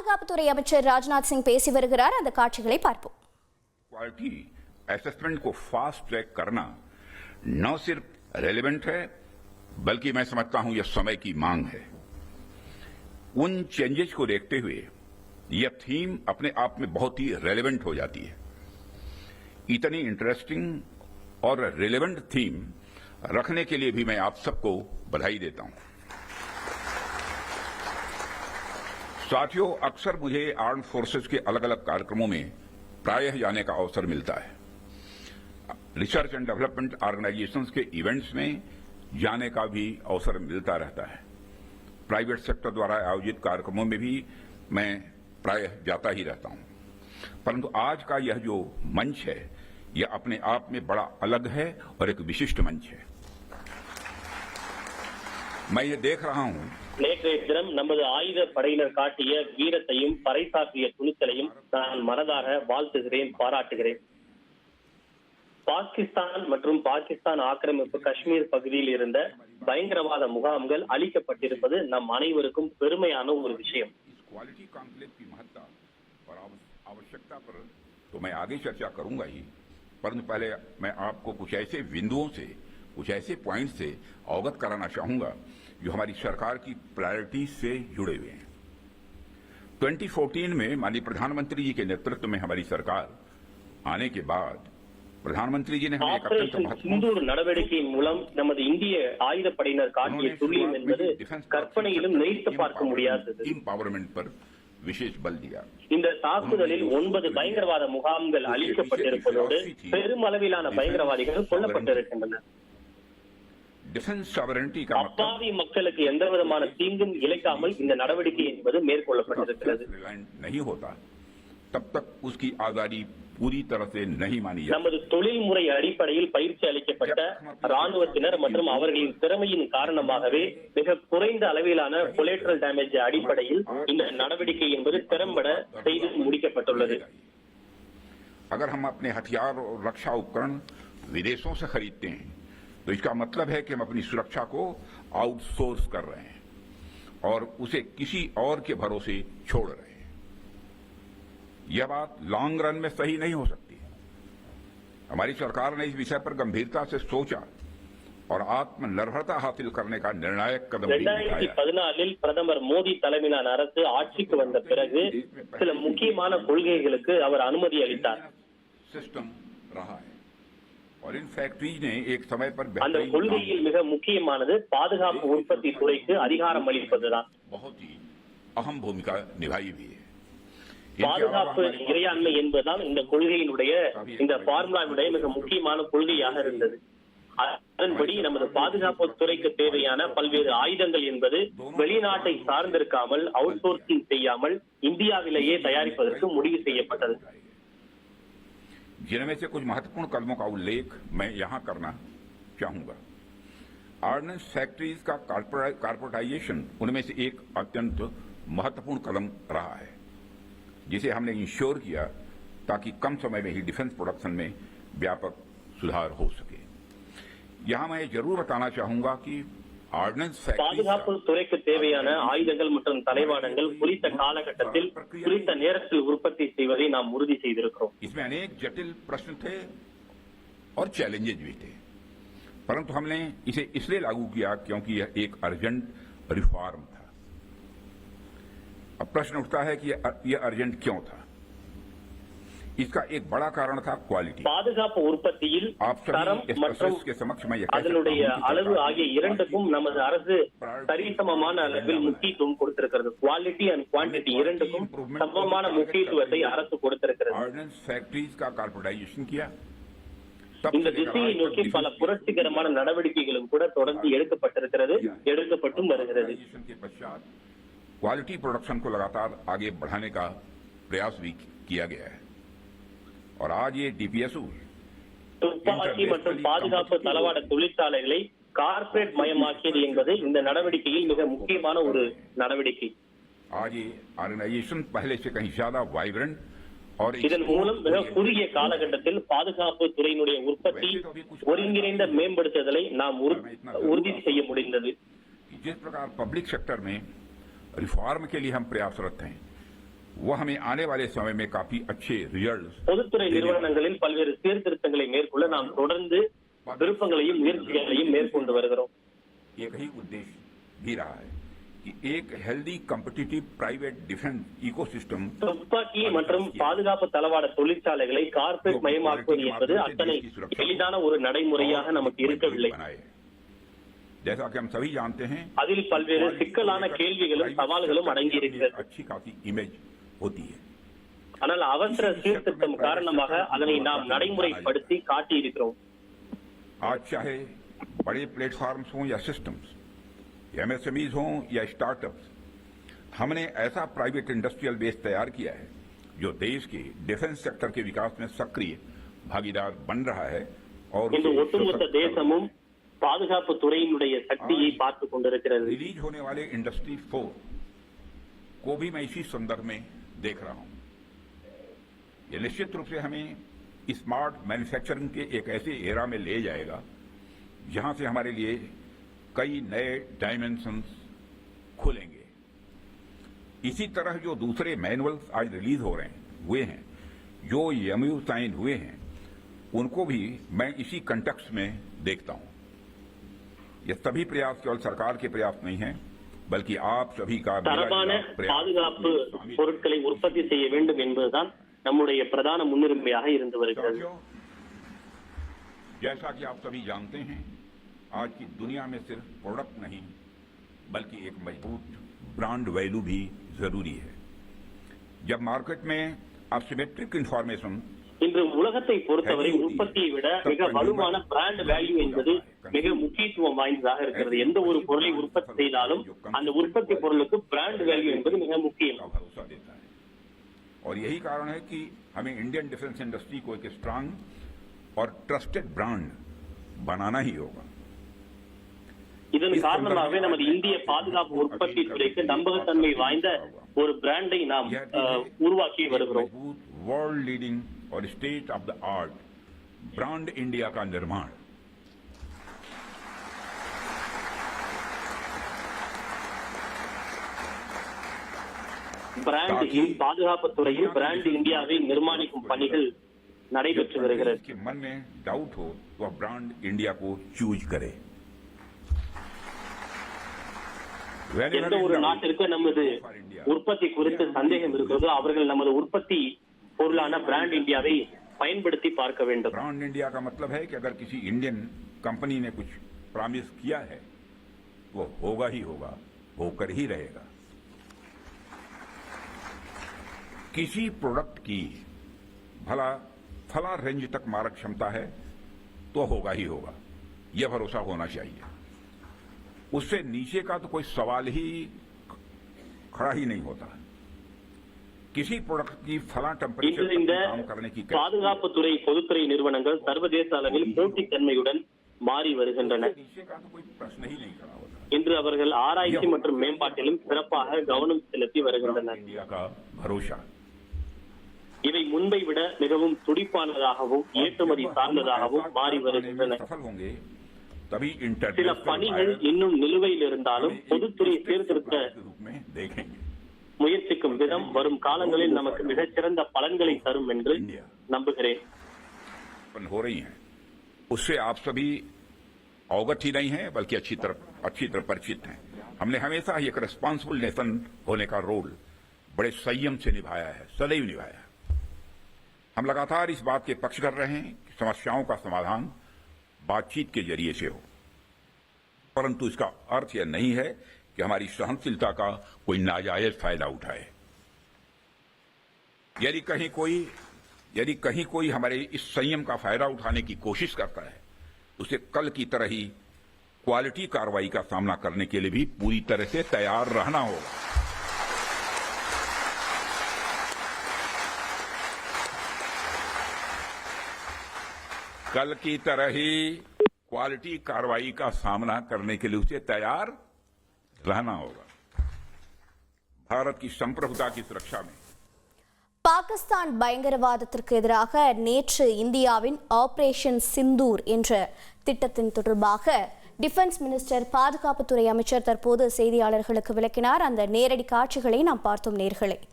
பாதுகாப்புத்துறை அமைச்சர் ராஜ்நாத் சிங் பேசி வருகிறார். அந்த காட்சிகளை பார்ப்போம். क्वालिटी असेसमेंट को फास्ट ट्रैक करना न सिर्फ रेलेवेंट है बल्कि मैं समझता हूं यह समय की मांग है। उन चेंजेस को देखते हुए यह थीम अपने आप में बहुत ही रेलेवेंट हो जाती है। इतनी इंटरेस्टिंग और रेलेवेंट थीम रखने के लिए भी मैं आप सबको बधाई देता हूं। साथियों, अक्सर मुझे आर्म्ड फोर्सेस के अलग अलग कार्यक्रमों में प्रायः जाने का अवसर मिलता है। रिसर्च एंड डेवलपमेंट ऑर्गेनाइजेशंस के इवेंट्स में जाने का भी अवसर मिलता रहता है। प्राइवेट सेक्टर द्वारा आयोजित कार्यक्रमों में भी मैं प्रायः जाता ही रहता हूं। परंतु आज का यह जो मंच है यह अपने आप में बड़ा अलग है और एक विशिष्ट मंच है। मैं ये देख रहा हूं நேற்றைய தினம் நமது ஆயுத படையினர் காட்டிய வீரத்தையும் பறைசாற்றிய துணிச்சலையும் நான் மனதார வாழ்த்துகிறேன், பாராட்டுகிறேன். பாகிஸ்தான் மற்றும் பாகிஸ்தான் ஆக்கிரமிப்பு காஷ்மீர் பகுதியில் இருந்த பயங்கரவாத முகாம்கள் அழிக்கப்பட்டிருப்பது நம் அனைவருக்கும் பெருமையான ஒரு விஷயம். क्वालिटी कॉन्क्लेव की महत्ता और आवश्यकता पर तो मैं आगे चर्चा करूंगा ही, परंतु पहले मैं आपको कुछ ऐसे बिंदुओं से, कुछ ऐसे पॉइंट से अवगत कराना चाहूंगा जो हमारी सरकार की प्रायोरिटी से जुड़े हुए हैं। 2014 में माननीय प्रधानमंत्री जी के नेतृत्व में हमारी सरकार आने के बाद प्रधानमंत्री जी ने हमें एक अत्यंत महत्वपूर्ण நடவடிக்கையின் மூலம் நமது இந்திய ஆயுதப்படையினர் காட்டிய துல்லியம் என்பது கற்பனையிலும் நினைத்து பார்க்க முடியாதது. एम्पावरमेंट पर विशेष बल दिया। இந்த தாக்குதலில் 9 பயங்கரவாத முகாம்கள் அழிக்கப்பட்டிருப்பதோடு பெருமளவிலான பயங்கரவாதிகள் கொல்லப்பட்டிருக்கின்றனர். डिफेंस सॉवरेनिटी का அப்பாவி மக்களுக்கு எந்த விதமான தீங்கும் இழைக்காமல் இந்த நடவடிக்கை என்பது மேற்கொள்ளப்பட்டிருக்கிறது. नहीं होता तब तक उसकी आजादी पूरी तरह से नहीं मानी जाती। நமது தொழில்முறை அடிப்படையில் பயிற்சி அளிக்கப்பட்ட ராணுவத்தினர் மற்றும் அவர்களின் திறமையின் காரணமாகவே மிக குறைந்த அளவிலான கொலேட்ரல் டேமேஜ் அடிப்படையில் இந்த நடவடிக்கை என்பது திறம்பட செய்து முடிக்கப்பட்டுள்ளது. अगर हम अपने हथियार और रक्षा उपकरण विदेशों से खरीदते हैं तो इसका मतलब है कि हम अपनी सुरक्षा को आउटसोर्स कर रहे हैं और उसे किसी और के भरोसे छोड़ रहे हैं। यह बात लॉन्ग रन में सही नहीं हो सकती। हमारी सरकार ने इस विषय पर गंभीरता से सोचा और आत्मनिर्भरता हासिल करने का निर्णायक कदम भी उठाया। 2014 பிரதமர் மோடி தலைமையிலான அரசு ஆட்சிக்கு வந்த பிறகு சில முக்கியமான கொள்கைகளுக்கு அவர் அனுமதி அளித்தார். सिस्टम रहा है और इन फैक्ट्रीज ने एक समय पर அந்த கொள்கையில் மிக முக்கியமானது பாதுகாப்பு உற்பத்தி துறைக்கு அதிகாரம் அளிப்பதுதான். बहुत ही अहम भूमिका निभाई भी है। பாதுகாப்பு இறையாண்மை என்பதுதான் இந்த கொள்கையினுடைய இந்த பார்முலாவுடைய மிக முக்கியமான கொள்கையாக இருந்தது. அதன்படி நமது பாதுகாப்பு துறைக்கு தேவையான பல்வேறு ஆயுதங்கள் என்பது வெளிநாட்டை சார்ந்திருக்காமல் அவுட் சோர்சிங் செய்யாமல் இந்தியாவிலேயே தயாரிப்பதற்கு முடிவு செய்யப்பட்டது. जिनमें से कुछ महत्वपूर्ण कदमों का उल्लेख मैं यहां करना चाहूंगा। ऑर्डिनेंस फैक्ट्रीज का कॉर्पोरेटाइजेशन उनमें से एक अत्यंत महत्वपूर्ण कदम रहा है, जिसे हमने इंश्योर किया ताकि कम समय में ही डिफेंस प्रोडक्शन में व्यापक सुधार हो सके। यहां मैं जरूर बताना चाहूंगा कि பாதுகாப்பு துறைக்கு தேவையான ஆயுதங்கள் மற்றும் தளவாடங்கள் குறித்த காலகட்டத்தில் குறித்த நேரத்தில் உற்பத்தி செய்வதை நாம் உறுதி செய்திருக்கிறோம். इसमें अनेक जटिल प्रश्न थे और चैलेंजेस भी थे, परंतु हमने इसे इसलिए लागू किया क्योंकि यह एक अर्जेंट रिफॉर्म था। अब प्रश्न उठता है कि यह अर्जेंट क्यों था? इसका एक बड़ा कारण था क्वालिटी। பாதுகாப்பு உற்பத்தியில் தரம் மற்றும் அதனுடைய அளவு ஆகிய இரண்டுக்கும் நமது அரசு சரிசமமான அளவில் முக்கியத்துவம் கொடுத்திருக்கிறது. குவாலிட்டி அண்ட் குவான்டிட்டி இரண்டுக்கும் சமமான முக்கியத்துவத்தை அரசு கொடுத்திருக்கிறது. फैक्ट्रीज का कॉर्पोरेटाइजेशन किया। இந்த திசையை நோக்கி பல புரட்சிகரமான நடவடிக்கைகளும் கூட தொடர்ந்து எடுக்கப்பட்டிருக்கிறது, எடுக்கப்பட்டும் வருகிறது. क्वालिटी प्रोडक्शन को लगातार आगे बढ़ाने का प्रयास भी किया गया है और आज ये डीपीएसयू துப்பாக்கி மற்றும் பாதுகாப்பு தளவாட தொழிற்சாலைகளை கார்ப்பரேட் மயமாக்கியது என்பது இந்த நடவடிக்கையில் மிக முக்கியமான ஒரு நடவடிக்கை. आज ये ऑर्गेनाइजेशन पहले से कहीं ज्यादा वाइब्रेंट और இதன் மூலம் மிக குறுகிய காலகட்டத்தில் பாதுகாப்பு துறையினுடைய உற்பத்தி ஒருங்கிணைந்த மேம்படுத்துதலை நாம் உறுதி செய்ய முடிந்தது. जिस प्रकार पब्लिक सेक्टर में रिफॉर्म के लिए हम प्रयासरत हैं, वो हमें आने वाले समय में काफी अच्छे रिजल्ट பொதுத்துறை நிறுவனங்களில் பல்வேறு சீர்திருத்தங்களை மேற்கொள்ள நாம் தொடர்ந்து விருப்பங்களையும் முயற்சிகளையும் மேற்கொண்டு வருகிறோம். एक ही उद्देश्य भी रहा है कि एक healthy competitive private defence ecosystem துப்பாக்கி மற்றும் பாதுகாப்பு தளவாட தொழிற்சாலைகளை கார்ப்பரேட் மயமாக்குவது என்பது அத்தனை எளிதான ஒரு நடைமுறையாக நமக்கு இருக்கவில்லை. जैसा कि हम सभी जानते हैं அதில் பல்வேறு சிக்கலான கேள்விகளும் சவால்களும் அடங்கியிருக்கிறது. अच्छी खासी इमेज होती है. ஆனால் அவசர சீர்திருத்தம் காரணமாக அதனை நாம் நடைமுறைப்படுத்தி காட்டியிருக்கிறோம். आज चाहे बड़े प्लेटफॉर्म्स हों या सिस्टम्स, एमएसएमईज हों या स्टार्टअप्स, हमने ऐसा प्राइवेट इंडस्ट्रियल बेस तैयार किया है जो देश के डिफेंस सेक्टर के विकास में सक्रिय भागीदार बन रहा है और இந்த ஒட்டுமொத்த தேசமும் பாதுகாப்பு துறையினுடைய சக்தியை பார்த்துக் கொண்டிருக்கிறது. रिलीज होने वाले इंडस्ट्री 4 को भी मैं इसी संदर्भ में देख रहा हूं. ये निश्चित रूप से हमें स्मार्ट मैन्युफैक्चरिंग के एक ऐसे एरा में ले जाएगा जहां से हमारे लिए कई नए डायमेंशंस खुलेंगे. इसी तरह जो दूसरे मैनुअल्स आज रिलीज हो रहे हैं हुए हैं, जो एमयू साइन हुए हैं, उनको भी मैं इसी कंटेक्स्ट में देखता हूं. ये सभी प्रयास केवल सरकार के प्रयास नहीं है, बल्कि आप सभी का தரமான பாதுகாப்பு பொருட்களை உற்பத்தி செய்ய வேண்டும் என்பதுதான் நம்முடைய பிரதான முன்னுரிமையாக இருந்து வருகிறது. जैसा कि आप सभी जानते हैं, आज की दुनिया में सिर्फ प्रोडक्ट नहीं बल्कि एक मजबूत ब्रांड वैल्यू भी जरूरी है. जब मार्केट में असिमेट्रिक इंफॉर्मेशन இன்று உலகத்தை பொறுத்தவரை உற்பத்தியை விட மிக வலுவான பிராண்ட் வேல்யூ என்பது மிக முக்கியத்துவம் வாய்ந்ததாக இருக்கிறது. எந்த ஒரு பொருளை உற்பத்தி செய்தாலும் அந்த உற்பத்தி பொருளுக்கு பிராண்ட் வேல்யூ என்பது மிக முக்கியம். भरोसा देता है और यही कारण है कि हमें इंडियन डिफेंस इंडस्ट्री को एक स्ट्रांग और ट्रस्टेड ब्रांड बनाना ही होगा. இதன் காரணமாகவே நமது இந்திய பாதுகாப்பு உற்பத்தி துறைக்கு நம்பகத்தன்மை வாய்ந்த ஒரு பிராண்டை நாம் உருவாக்கி வருகிறோம். वर्ल्ड लीडिंग और state of the art brand India का निर्माण பிராண்ட் பாதுகாப்பு துறையில் பிராண்ட் இந்தியாவை நிர்மாணிக்கும் பணிகள் நடைபெற்று வருகிறது. इसके मन में डाउट हो तो वह ब्रांड इंडिया को चूज करे. எந்த ஒரு நாட்டிற்கு நமது உற்பத்தி குறித்து சந்தேகம் இருக்கிறதோ அவர்கள் நமது உற்பத்தி பொருளான பிராண்ட் இந்தியாவை பயன்படுத்தி பார்க்க வேண்டும். ब्रांड इंडिया का मतलब है कि अगर किसी इंडियन कंपनी ने कुछ प्रॉमिस किया है वो होगा ही होगा, होकर ही रहेगा. किसी प्रोडक्ट की फला रेंज तक मारक क्षमता है तो होगा ही होगा, यह भरोसा होना चाहिए. उससे नीचे का तो कोई सवाल ही खड़ा ही नहीं होता. किसी प्रोडक्ट की फला टेम्परेचर काम करने की பாதுகாப்புத்துறை பொதுத்துறை நிறுவனங்கள் சர்வதேச அளவில் போட்டித்தன்மையுடன் மாறி வருகின்றன. नीचे का तो कोई प्रश्न ही नहीं खड़ा होता. இன்று அவர்கள் ஆராய்ச்சி மற்றும் மேம்பாட்டிலும் சிறப்பாக கவனம் செலுத்தி வருகின்றனர். इंडिया का भरोसा இவை முன்பை விட மிகவும் துடிப்பானதாகவும் ஏற்றுமதி சார்ந்ததாகவும் மாறி வருகின்றன. சில பணிகள் இன்னும் நிலுவையில் இருந்தாலும் பொதுத்துறை சீர்திருத்த முயற்சிக்கும் விதம் வரும் காலங்களில் நமக்கு மிகச்சிறந்த பலன்களை தரும் என்று நம்புகிறேன். हो रही हैं उससे आप सभी अवगत ही नहीं हैं बल्कि अच्छी तरह परिचित हैं. हमने हमेशा एक रिस्पॉन्सिबल नेशन होने का रोल बड़े संयम से निभाया है, सदैव निभाया है. हम लगातार इस बात के पक्ष कर रहे हैं कि समस्याओं का समाधान बातचीत के जरिए से हो, परंतु इसका अर्थ यह नहीं है कि हमारी सहनशीलता का कोई नाजायज फायदा उठाए. यदि कहीं कोई हमारे इस संयम का फायदा उठाने की कोशिश करता है उसे कल की तरह ही क्वालिटी कार्रवाई का सामना करने के लिए भी पूरी तरह से तैयार रहना होगा. कल की तरह ही क्वालिटी कार्रवाई का सामना करने के लिए उसे तैयार रहना होगा. भारत की संप्रभुता की सुरक्षा में பாகிஸ்தான் பயங்கரவாதத்திற்கு எதிராக நேற்று இந்தியாவின் ஆபரேஷன் சிந்தூர் என்ற திட்டத்தின் தொடர்பாக டிஃபென்ஸ் மினிஸ்டர் பாதுகாப்புத்துறை அமைச்சர் தற்போது செய்தியாளர்களுக்கு விளக்கினார். அந்த நேரடி காட்சிகளை நாம் பார்த்தோம் நேயர்களே.